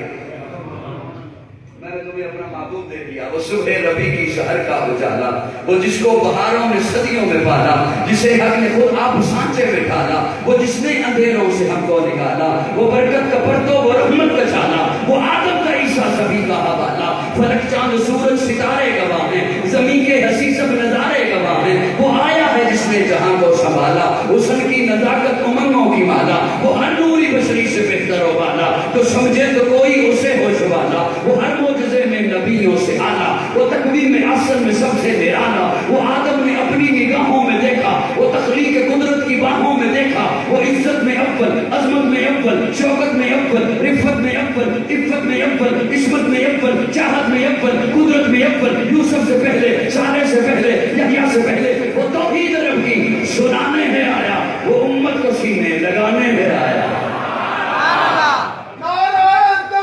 میں نے تمہیں اپنا محبوب دے دیا، وہ صبح ربی کی شہر کا اجالا، وہ جس کو بہاروں نے صدیوں میں پالا، جسے حق نے خود آپ سانچے میں ڈالا، وہ جس نے اندھیروں سے ہم کو نکالا، وہ برکت کا پرتو، وہ رحمت کا چھالا، وہ آدم کا عیسیٰ سبھی کا حوالہ، فلک چاند سورج ستارے گواہ ہیں، زمین کے حسین سب نظارے گواہ ہیں، وہ آیا ہے جس نے جہاں کو سنبھالا، حسن کی نزاکت امنگوں کی مالا، وہ ہر نوری بشری سے بہتر و بالا، تو سمجھے تو کوئی اسے ہوش والا، وہ ہر معجزے میں نبیوں سے آلہ، وہ تکوین میں اصل میں سب سے نرالا، وہ آدم نے اپنی نگاہوں میں دیکھا، وہ تخلیق قدرت کی باہوں میں دیکھا، وہ عزت میں اول، عظمت میں اول، شوکت میں اول، رفت میں اول، عفت میں اول، عصمت میں اول، چاہت میں اول، قدرت میں اول، یوسف سے پہلے، صالح سے پہلے، یحییٰ سے پہلے، وہ توحید رب کی سنانے ہے آیا، وہ امت کو سینے لگانے ہے آیا،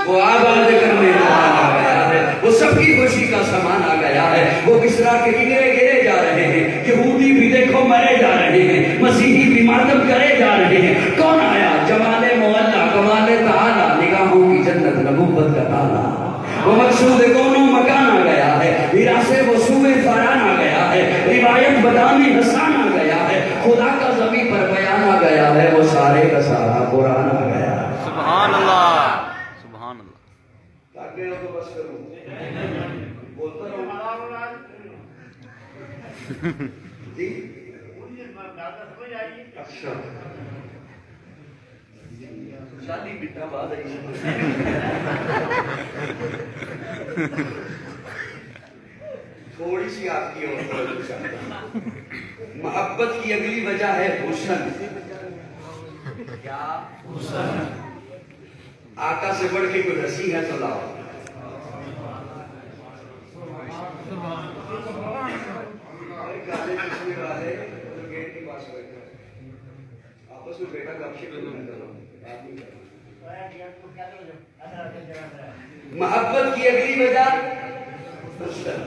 وہ آباد کرنے آیا ہے، وہ سب کی خوشی کا سامان آ گیا ہے. وہ کسرا کے کنگرے گرے جا رہے ہیں, یہودی بھی دیکھو مرے جا رہے ہیں, مسیحی بھی ماتم کرے جا رہے ہیں. کون آیا؟ جمال معلا, کمال تعالی, نگاہوں کی جنت, نبوت کا تالا. وہ مقصود کونوں مکان آ گیا ہے, ہیرا سے وہ سوئے فاران آ گیا ہے, روایت بدامی حسان آ گیا ہے, خدا کا زمین پر بیان آ گیا ہے, وہ سارے کا سارا قرآن آ گیا. سبحان اللہ سبحان اللہ. بس کروں بولتا رہوں جی. اچھا شادی بیٹا بعد تھوڑی سی آپ کی اور محبت کی اگلی وجہ ہے حسن. کیا حسن؟ آقا سے بڑھ کے کوئی ہنسی ہے تو لاؤ. آپس میں بیٹا گپ شپ محبت کی اگلی وجہ حسن.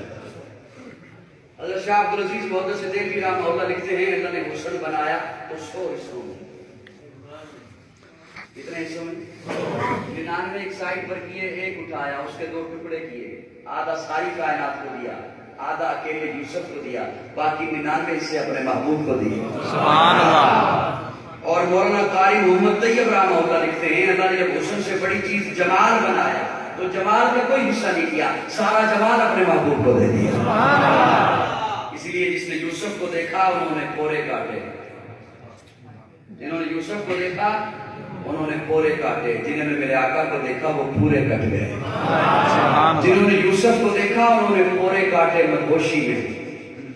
حضرت شاہ عبدالعزیز محدث دہلوی رحمہ اللہ لکھتے ہیں اللہ نے حسن بنایا تو 100 حصوں میں. کتنے حصوں میں؟ 99 ایک سائڈ پر کیے, ایک اٹھایا, اس کے 2 ٹکڑے کیے, آدھا ساری کائنات کو دیا, آدھا اکیلے یوسف کو دیا, باقی 99 حصے اپنے محبوب کو دیے. سبحان اللہ. اور مولانا قاری محمد طیب رحمہ اللہ لکھتے ہیں اللہ نے جب حسن سے بڑی چیز جمال بنایا تو جمال کا کوئی حصہ نہیں کیا, سارا جمال اپنے محبوب کو دے دیا. اس لیے جس نے یوسف کو دیکھا انہوں نے پورے کاٹے, جنہوں نے یوسف کو دیکھا انہوں نے پورے کاٹے, جنہوں نے میرے آقا کو دیکھا وہ پورے کٹ گئے. جنہوں نے یوسف کو دیکھا انہوں نے پورے کاٹے مدہوشی میں,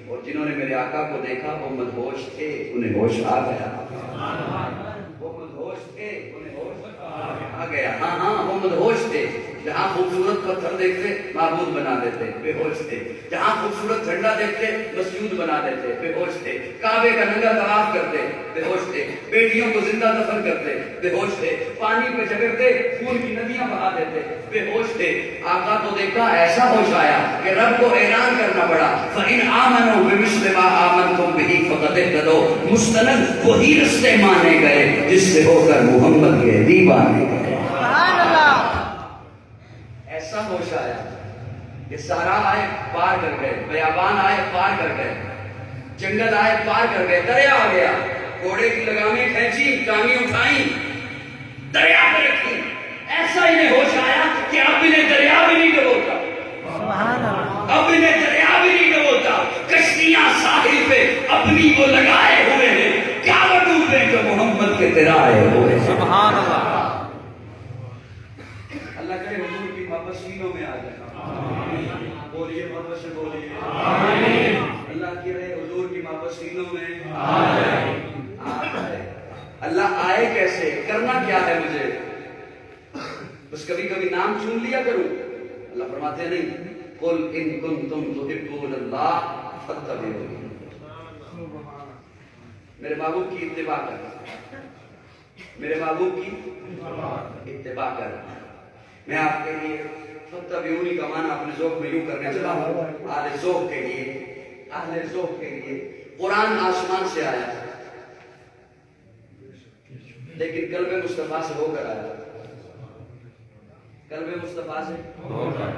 اور جنہوں نے میرے آقا کو دیکھا وہ مدہوش تھے انہیں ہوش آ گیا. وہ مدہوش تھے انہیں ہوش آ گیا. ہاں ہاں وہ مدہوش تھے, جہاں خوبصورت پتھر دیکھتے معبود بنا دیتے, بے ہوش تھے. جہاں خوبصورت جھنڈا دیکھتے مسجود بنا دیتے, بے ہوش تھے. کعبے کا ننگا طواف کرتے, بے ہوش تھے. بیٹیوں کو زندہ دفن کرتے, بے ہوش تھے. پانی پہ جگڑتے, خون کی ندیاں بہا دیتے, بے ہوش تھے. آقا کو دیکھا ایسا ہوش آیا کہ رب کو اعلان کرنا پڑا, فَإِنْ آمَنُوا بِمِثْلِ مَا آمَنْتُمْ بِهِ فَقَدِ اهْتَدَوْا. مستند وہی رستے مانے گئے جس سے ہو کر محمد کے دیوانے گئے. ایسا ہوش آیا کہ سارا آئے پار کر گئے, بیابان آئے پار کر گئے, جنگل آئے پار کر گئے, دریا آ گیا, گھوڑے کی لگامیں کھینچی, ٹانگیں اٹھائیں, دریا پہ رکھی. ایسا انہیں ہوش آیا کہ اب انہیں دریا بھی نہیں ڈبوتا, اب انہیں دریا بھی نہیں ڈبوتا. کشتیاں ساحل پہ اپنی وہ لگائے ہوئے ہیں, کیا وہ ڈوبے جو محمد کے ترائے ہوئے. سبحان اللہ. اللہ کرے حضور کی محبت سینوں میں آ جائے. بولیے محبت سے بولیے. اللہ کرے حضور کی محبت سینوں میں آ جائے. اللہ آئے کیسے, کرنا کیا ہے مجھے, بس کبھی کبھی نام چون لیا کروں. اللہ فرماتے نہیں, قل ان کنتم تحبون اللہ فاتبعونی. میرے محبوب کی اتباع کر, میرے محبوب کی اتباع کر. میں آپ کے لیے فاتبعونی کا معنی اپنے ذوق میں یوں کرنے چلا ہوں, اہل ذوق کے لیے, اہل ذوق کے لیے. قرآن آسمان سے آیا لیکن قلب مصطفیٰ سے ہو کر آیا, قلب مصطفیٰ سے ہو کر.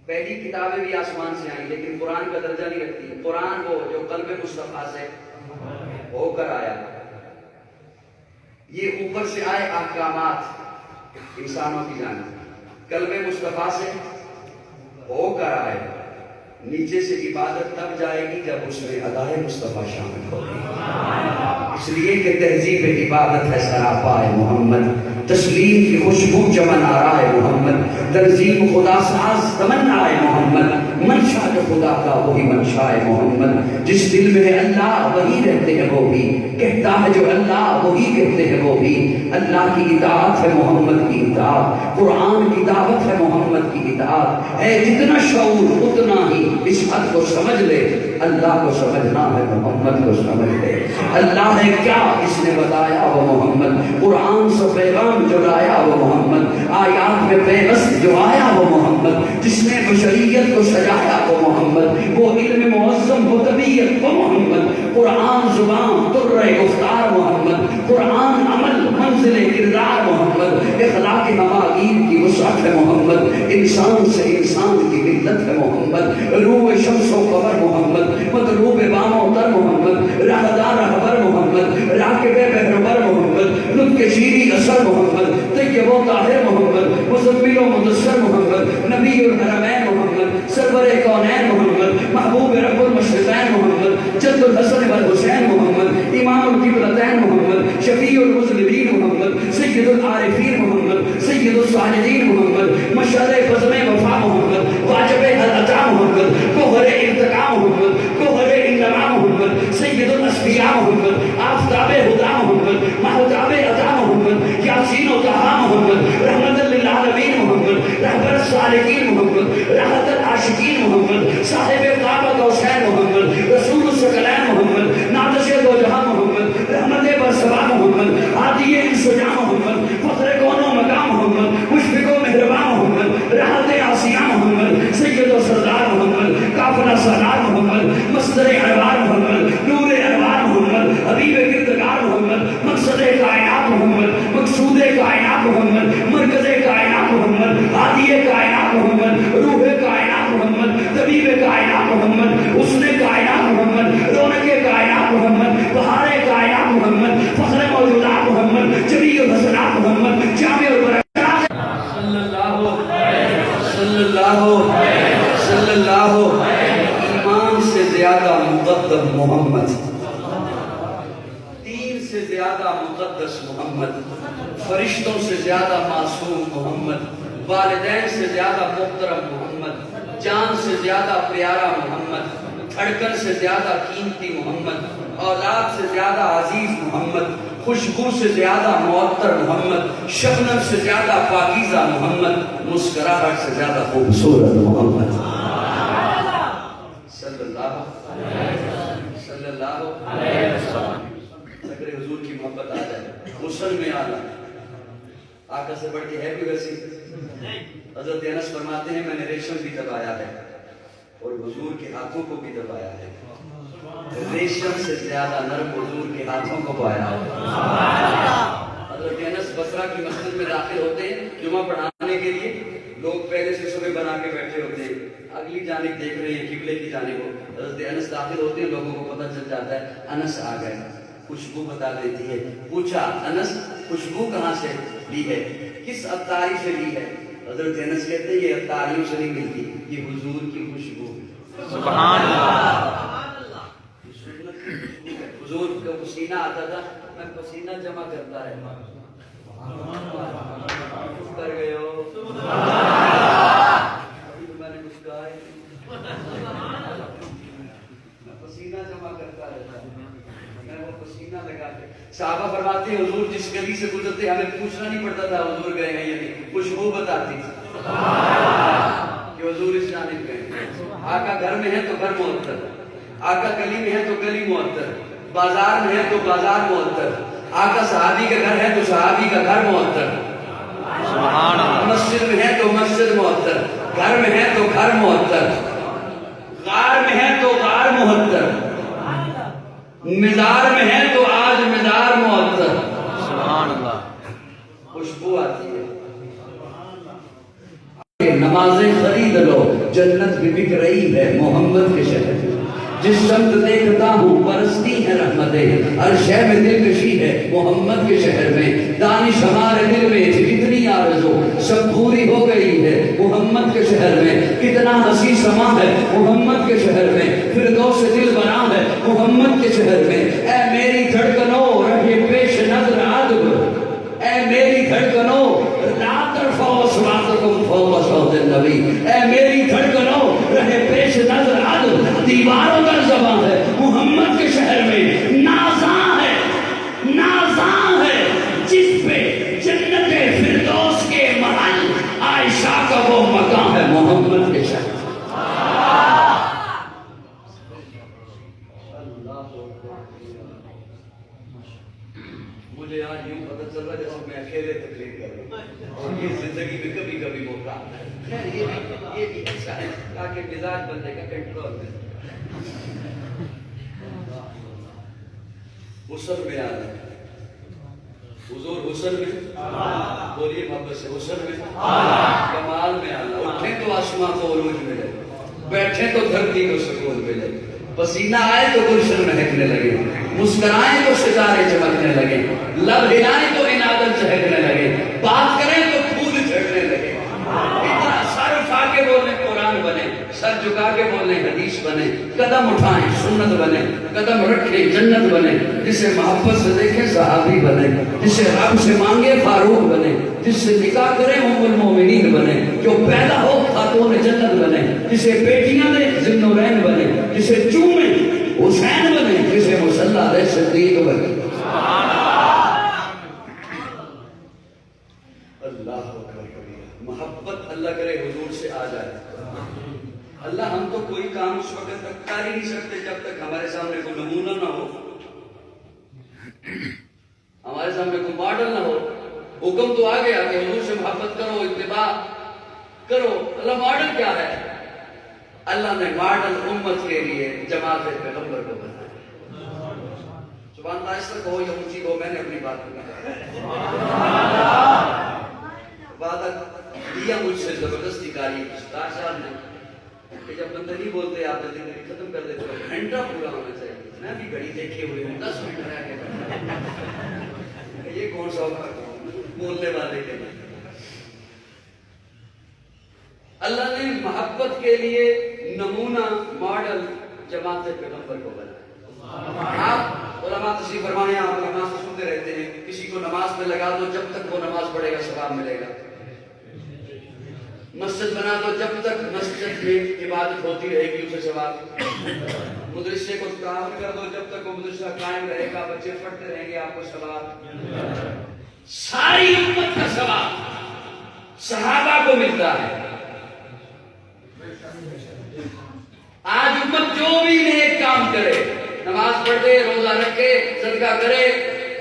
پہلی کتابیں بھی آسمان سے آئیں لیکن قرآن کا درجہ نہیں رکھتی. قرآن وہ جو قلب مصطفیٰ سے ہو کر آیا. یہ اوپر سے آئے احکامات انسانوں کی جانب, قلب مصطفیٰ سے ہو کر آئے. نیچے سے عبادت تب جائے گی جب اس میں ادائے مصطفیٰ شامل ہوگی. اس لیے کہ تہذیب عبادت ہے سراپائے محمد, تسلیم کی خوشبو چمن آرا ہے محمد, تنظیم خدا ساز تمنا ہے محمد, منشا جو خدا کا وہی منشا ہے محمد. جس دل میں ہے اللہ وہی رہتے ہیں وہ بھی, کہتا ہے جو اللہ وہی کہتے ہیں وہ بھی. اللہ کی اطاعت ہے محمد کی اطاعت, قرآن کی دعوت ہے محمد کی اطاعت. ہے جتنا شعور اتنا ہی اس حد کو سمجھ لے, اللہ کو سمجھنا ہے محمد کو سمجھ لے. اللہ ہے کیا اس نے بتایا وہ محمد, قرآن سے پیغام جو لایا وہ محمد, آیات میں پیغست جو آیا وہ محمد. جس جس نے بشریت کو سجایا وہ محمد، وہ علم معظم وہ طبیعت وہ محمد، قرآن زبان در گفتار محمد، قرآن عمل منزل کردار محمد، اخلاق مواقیر کی وسعت ہے محمد، انسان سے انسان کی ملت ہے محمد، روح شمس و قمر محمد، مطلوب بام و تر محمد، راہدار رہبر محمد، راکب بہربر محمد، لطف شیری اثر محمد، طیب و طاہر محمد، مزمل و مدثر محمد، نبی الحرمین محمد، سرور کونین محمد، محبوب رب المشرقین محمد، جد الحسن والحسین محمد، امام القبلتین محمد، شفیع المذنبین محمد، سید العارفین محمد، سید الصالحین محمد، مشعل بزم وفا محمد، واجب العطا محمد، گوہر ارتقا محمد، گوہر انما محمد، سید الاسفیاء محمد، آفتاب ہدا محمد، مہتاب عطا محمد، یاسین و طہا محمد، رحمت للعالمین محمد، رہبر الصالحین محمد، راحت العاشقین محمد، صاحب قاب قوسین محمد، رسول الثقلین محمد، نادش دو جہاں محمد، رحمت برسبا محمد، عادی انسجا محمد، فخر کون و مقام محمد، مشفق و مہربان محمد، راحت آسیہ محمد، سید و سردار محمد، کافر سالار محمد، مصدر انوار محمد، نور انوار محمد، حبیب کردگار محمد، مقصد کائنات محمد، مقصود کائنات محمد، مرکز کائنات محمد، ہادی کائنات محمد، روح کائنات محمد، طبیب کائنات محمد، حسن کائنات محمد، رونق کائنات محمد، بہار کائنات محمد، فخر موجودات محمد، جمیع الحسنات محمد، جامع البرکات صلی اللہ ایمان سے زیادہ مقدم محمد، دین سے زیادہ مقدس محمد، فرشتوں سے زیادہ معصوم محمد، والدین سے زیادہ محترم محمد، جان سے زیادہ پیارا محمد، دھڑکن سے زیادہ قیمتی محمد، اولاد سے زیادہ عزیز محمد، خوشبو سے زیادہ معطر محمد، شبنم سے زیادہ پاکیزہ محمد، مسکراہٹ سے زیادہ خوبصورت محمد صلی اللہ علیہ وسلم۔ اگر حضور کی محبت آ جائے، غسل میں آنا، آقا سے بڑھ کے ہے بھی ویسی؟ حضرت انس فرماتے ہیں میں نے ریشم بھی دبایا ہے اور حضور کے ہاتھوں کو بھی دبایا ہے، ریشم سے زیادہ نرم حضور کے ہاتھوں کو پایا ہے۔ حضرت انس بصرہ کی مسجد میں داخل ہوتے ہیں جمعہ پڑھانے کے لیے، لوگ پہلے سے صبح بنا کے بیٹھے ہوتے ہیں، اگلی جانب دیکھ رہے ہیں قبلے کی جانب کو، حضرت انس داخل ہوتے ہیں، لوگوں کو پتہ چل جاتا ہے انس آ گئے، خوشبو بتا دیتی ہے، پوچھا انس خوشبو کہاں سے لی ہے، کس عطاری سے لی ہے؟ حضرت انس کہتے ہیں یہ عطاریوں سے نہیں ملتی، یہ حضور کی خوشبو ہے۔ سبحان اللہ۔ حضور کا پسینہ آتا تھا، میں پسینہ جمع کرتا ہے، کر گئے ہو ابھی تو میں نے کچھ کہا ہے، میں پسینہ جمع کرتا رہتا ہوں، میں وہ پسینہ لگا کے صحابہ فرماتے ہیں حضور جس گلی سے گزرتے ہمیں پوچھنا نہیں پڑتا تھا حضور گئے ہیں یا نہیں، خوشبو بتاتی تھی کہ حضور اس جانب گئے۔ آقا گھر میں ہے تو گھر معطر، آقا گلی میں ہے تو گلی معطر، بازار میں ہے تو بازار معطر، آقا صحابی کا گھر ہے تو صحابی کا گھر معطر، سبحان اللہ۔ مسجد میں ہے تو مسجد معطر، گھر میں ہے تو گھر معطر، غار میں ہے تو غار معطر، مزار میں ہے تو آج مزار معطر، سبحان اللہ۔ خوشبو آتی ہے۔ نمازیں خرید لو، جنت بھی بک رہی ہے محمد کے شہر میں، جس سمت دیکھتا ہوں برستی ہے رحمتیں، ہر شے میں دلکشی ہے محمد کے شہر میں، دانش ہمارے دل میں تھی کتنی آرزو، سب پوری ہو گئی ہے محمد کے شہر میں، کتنا ہنسی سما ہے محمد کے شہر میں، فردوس دل بنا ہے محمد کے شہر میں، اے میری دھڑکنوں رہے پیش نظر عدب، اے میری دھڑکنوں لا ترفعوا اصواتکم فوق صوت النبی، اے میری دھڑکنوں رہے پیش نظر عدب، دیواروں کا زبان ہے محمد کے شہر میں، نازاں ہے جس پہ جنت فردوس کے محل، عائشہ کا وہ مقام ہے محمد کے شہر۔ یہ بھی اچھا ہے تاکہ مزاج بندے کا کنٹرول میں حسن میں آنا حضور حسن میں بولیے محبت سے حسن میں کمال میں آنا اٹھیں تو آسمان کو عروج ملے بیٹھیں تو دھرتی کو سکون ملے پسینہ آئے تو گلشن مہکنے لگے مسکرائیں تو ستارے چمکنے لگے لب ہلائیں تو انادل چہکنے لگے بات کریں تو پھول جھڑنے لگے اتنا سر اٹھا کے بولیں قرآن بنے سر جھکا کے بولیں حدیث بنے قدم اٹھائیں سنت بنے قدم رکھیں جنت بنے جسے محبت سے دیکھیں صحابی بنے جسے رب سے مانگے فاروق بنے جس سے نکاح کرے ام المومنین بنے جو پیدا ہو خاتون جنت بنے جسے بیٹیاں دے ذوالنورین بنے جسے چومے حسین بنے جسے مصلی علیہ صدیق بنے اللہ اکبر کبیرہ محبت اللہ کرے حضور سے آ جائے اللہ ہم تو کوئی کام اس وقت تک کر ہی نہیں سکتے جب تک ہمارے سامنے کوئی نمونہ نہ ہو ہمارے سامنے کوئی ماڈل نہ ہو حکم تو آ گیا کہ حضور سے محبت کرو اتباع کرو اللہ ماڈل کیا ہے اللہ نے ماڈل امت کے لیے جماعت پیغمبر کو بنایا سبحان اللہ اس طرح ہو یا اونچی ہو میں نے اپنی بات کو کہا عبادت دیا مجھ سے زبردستی کاری استاد صاحب نے کہ جب بندہ نہیں بولتے آپ نے زندگی ختم کر دیتے تو گھنٹہ پورا ہونا چاہیے میں بھی گھڑی دیکھے ہوئے ہوں 10 منٹ رہ کے یہ کون سا بولنے والے کے لیے اللہ نے محبت کے لیے نمونہ ماڈل جماعت پیغمبر کو بنایا آپ علماء تشریف فرمائے آپ نماز سنتے رہتے ہیں کسی کو نماز میں لگا دو جب تک وہ نماز پڑھے گا ثواب ملے گا مسجد بنا دو جب تک مسجد میں عبادت ہوتی رہے گی اسے ثواب مدرسے کو کام کر دو جب تک وہ مدرسہ قائم رہے گا بچے پڑھتے رہیں گے آپ کو ثواب ساری امت کا ثواب صحابہ کو ملتا ہے آج امت جو بھی نیک کام کرے نماز پڑھے روزہ رکھے صدقہ کرے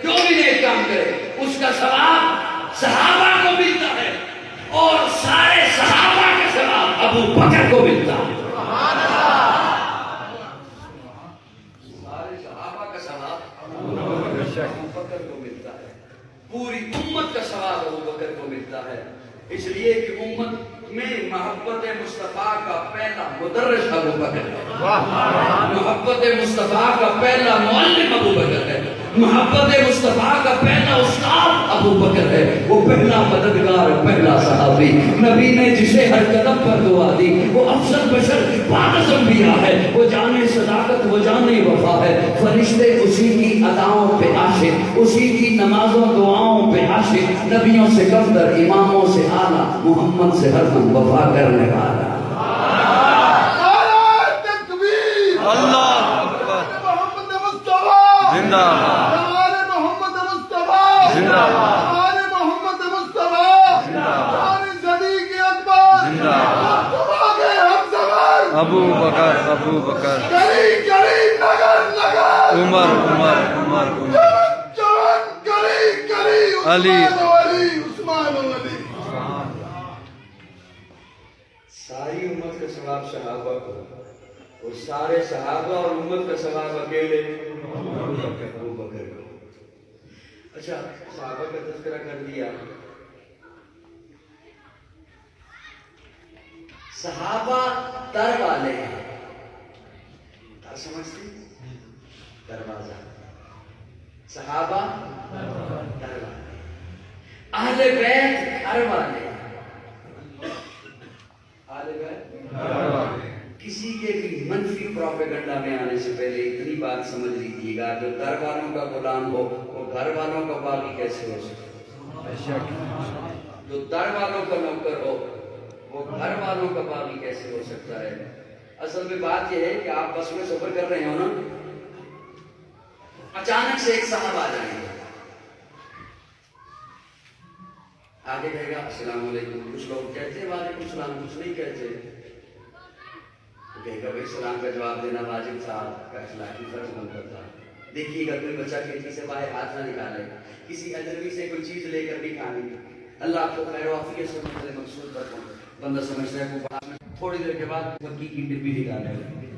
جو بھی نیک کام کرے اس کا ثواب صحابہ کو ملتا ہے اور سارے صحابہ کا ثواب ابو بکر کو ملتا ہے سارے صحابہ کا ثواب ابو بکر کو ملتا ہے پوری امت کا ثواب ابو بکر کو ملتا ہے اس لیے کہ امت میں محبت مصطفیٰ کا پہلا مدرس ابو بکر ہے محبت مصطفیٰ کا پہلا معلم ابو بکر ہے محبت مصطفیٰ کا پہلا استاد ابو بکر ہے وہ پہلا مددگار پہلا صحابی نبی نے جسے ہر قدم پر دعا دی وہ افضل بشر بعد از انبیاء ہے وہ جانے صداقت وہ جانے وفا ہے فرشتے اسی کی اداؤں پہ عاشق اسی کی نمازوں دعاؤں پہ عاشق نبیوں سے کمتر اماموں سے اعلیٰ محمد سے ہر دم وفا کرنے والا اللہ اکبر زندہ باد محمد مصطفیٰ زندہ باد محمد مصطفیٰ صدیق اکبر زندہ باد ابو بکر گلی گلی نگر نگر عمر گلی گلی علی عثمان و علی ساری امت کا ثواب صحابہ کو اور سارے صحابہ اور امت کا ثواب اکیلے ابو بکر کو اچھا صحابہ کا تذکرہ کر دیا صحابہ در والے ہیں در سمجھتے دروازہ صحابہ در والے اہل بیت گھر والے کسی کے بھی منفی پروپیگنڈا میں آنے سے پہلے اتنی بات سمجھ لیجیے گا جو در والوں کا غلام ہو وہ گھر والوں کا باغی کیسے ہو سکتا جو در والوں کا نوکر ہو وہ گھر والوں کا باغی کیسے ہو سکتا ہے اصل میں بات یہ ہے کہ آپ بس میں سفر کر رہے ہو نا اچانک سے ایک صاحب آ جائیں گے آگے کہے گا السلام علیکم کچھ لوگ کہتے ہیں وعلیکم السلام کچھ نہیں کہتے کہے گا بھائی سلام کا جواب دینا واجب تھا کا اخلاقی فرض بنتا تھا دیکھیے گا کوئی بچہ کھڑکی سے باہر ہاتھ نہ نکالے کسی اجنبی سے کوئی چیز لے کر نہیں کھانی اللہ آپ کو خیر و عافیت سے منزل مقصود پر پہنچے بندہ سمجھتا ہے وہ بعد میں تھوڑی دیر کے بعد مکی کی ڈبی نکالے گا